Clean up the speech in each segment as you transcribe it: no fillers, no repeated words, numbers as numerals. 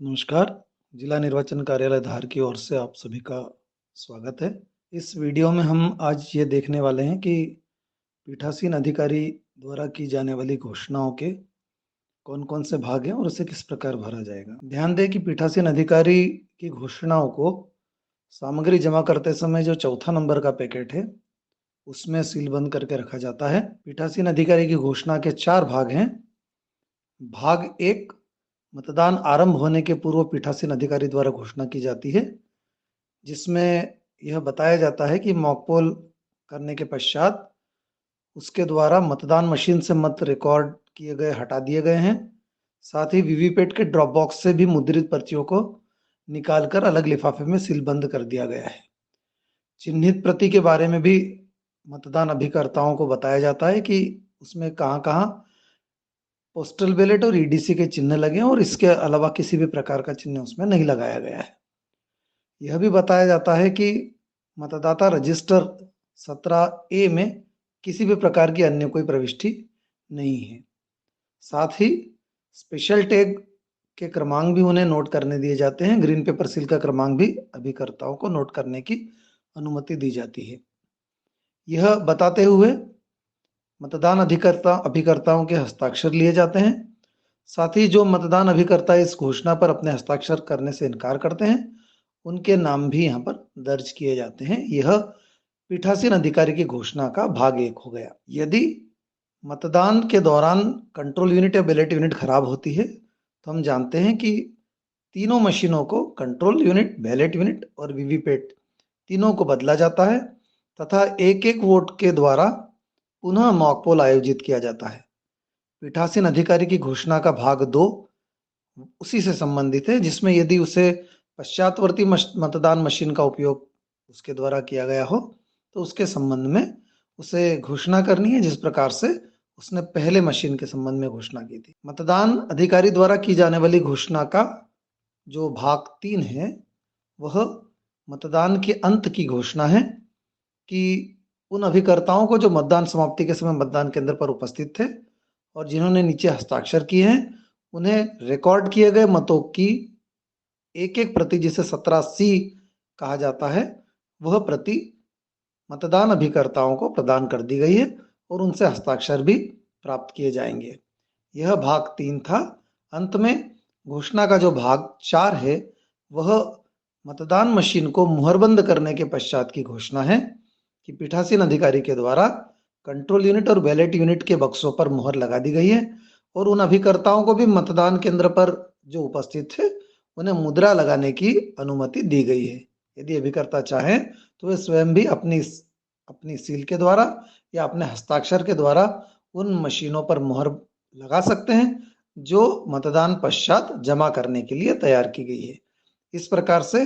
नमस्कार, जिला निर्वाचन कार्यालय धार की ओर से आप सभी का स्वागत है। इस वीडियो में हम आज ये देखने वाले हैं कि पीठासीन अधिकारी द्वारा की जाने वाली घोषणाओं के कौन-कौन से भाग हैं और उसे किस प्रकार भरा जाएगा। ध्यान दें कि पीठासीन अधिकारी की घोषणाओं को सामग्री जमा करते समय जो चौथा नंबर का पैकेट है, उसमें सीलबंद करके रखा जाता है। पीठासीन अधिकारी की घोषणा के 4 भाग हैं। भाग 1 मतदान आरंभ होने के पूर्व पीठासीन अधिकारी द्वारा घोषणा की जाती है, जिसमें यह बताया जाता है कि मॉक पोल करने के पश्चात उसके द्वारा मतदान मशीन से मत रिकॉर्ड किए गए हटा दिए गए हैं। साथ ही वीवीपैट के ड्रॉप बॉक्स से भी मुद्रित पर्चियों को निकालकर अलग लिफाफे में सीलबंद कर दिया गया है। चिन्हित प्रति के बारे में भी मतदान अभिकर्ताओं को बताया जाता है कि उसमें कहाँ-कहाँ पोस्टल बैलेट और ईडीसी के चिन्ह लगे हैं और इसके अलावा किसी भी प्रकार का चिन्ह उसमें नहीं लगाया गया है। यह भी बताया जाता है कि मतदाता रजिस्टर 17A में किसी भी प्रकार की अन्य कोई प्रविष्टि नहीं है। साथ ही स्पेशल टैग के क्रमांक भी उन्हें नोट करने दिए जाते हैं। ग्रीन पेपर सील का क्रमांक भी अभिकर्ताओं को नोट करने की अनुमति दी जाती है। यह बताते हुए मतदान अभिकर्ताओं के हस्ताक्षर लिए जाते हैं। साथ ही जो मतदान अभिकर्ता इस घोषणा पर अपने हस्ताक्षर करने से इनकार करते हैं, उनके नाम भी यहाँ पर दर्ज किए जाते हैं। यह पीठासीन अधिकारी की घोषणा का भाग 1 हो गया। यदि मतदान के दौरान कंट्रोल यूनिट या बैलेट यूनिट खराब होती है, तो हम जानते हैं कि तीनों मशीनों को कंट्रोल यूनिट, बैलेट यूनिट और वीवीपैट तीनों को बदला जाता है तथा एक-एक वोट के द्वारा पुनः मॉक पोल आयोजित किया जाता है। पीठासीन अधिकारी की घोषणा का भाग 2 उसी से संबंधित है, जिसमें यदि उसे पश्चातवर्ती मतदान मशीन का उपयोग उसके द्वारा किया गया हो, तो उसके संबंध में उसे घोषणा करनी है जिस प्रकार से उसने पहले मशीन के संबंध में घोषणा की थी। मतदान अधिकारी द्वारा की जाने वाली घोषणा का जो भाग 3 है, वह मतदान के अंत की घोषणा है कि उन अभिकर्ताओं को जो मतदान समाप्ति के समय मतदान केंद्र पर उपस्थित थे और जिन्होंने नीचे हस्ताक्षर किए हैं, उन्हें रिकॉर्ड किए गए मतों की एक-एक प्रति, जिसे 17C कहा जाता है, वह प्रति मतदान अभिकर्ताओं को प्रदान कर दी गई है और उनसे हस्ताक्षर भी प्राप्त किए जाएंगे। यह भाग 3 था। अंत में घोषणा का जो भाग 4 है, वह मतदान मशीन को मुहरबंद करने के पश्चात की घोषणा है कि पीठासीन अधिकारी के द्वारा कंट्रोल यूनिट और बैलेट यूनिट के बक्सों पर मुहर लगा दी गई है और उन अभिकर्ताओं को भी मतदान केंद्र पर जो उपस्थित थे, उन्हें मुद्रा लगाने की अनुमति दी गई है। यदि अभिकर्ता चाहें तो वे स्वयं भी अपनी सील के द्वारा या अपने हस्ताक्षर के द्वारा उन मशीनों पर मुहर लगा सकते हैं, जो मतदान पश्चात जमा करने के लिए तैयार की गई है। इस प्रकार से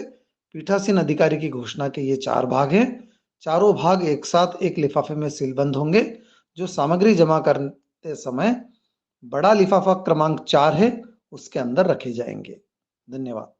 पीठासीन अधिकारी की घोषणा के ये 4 भाग हैं। चारों भाग एक साथ एक लिफाफे में सीलबंद होंगे, जो सामग्री जमा करते समय बड़ा लिफाफा क्रमांक 4 है, उसके अंदर रखे जाएंगे। धन्यवाद।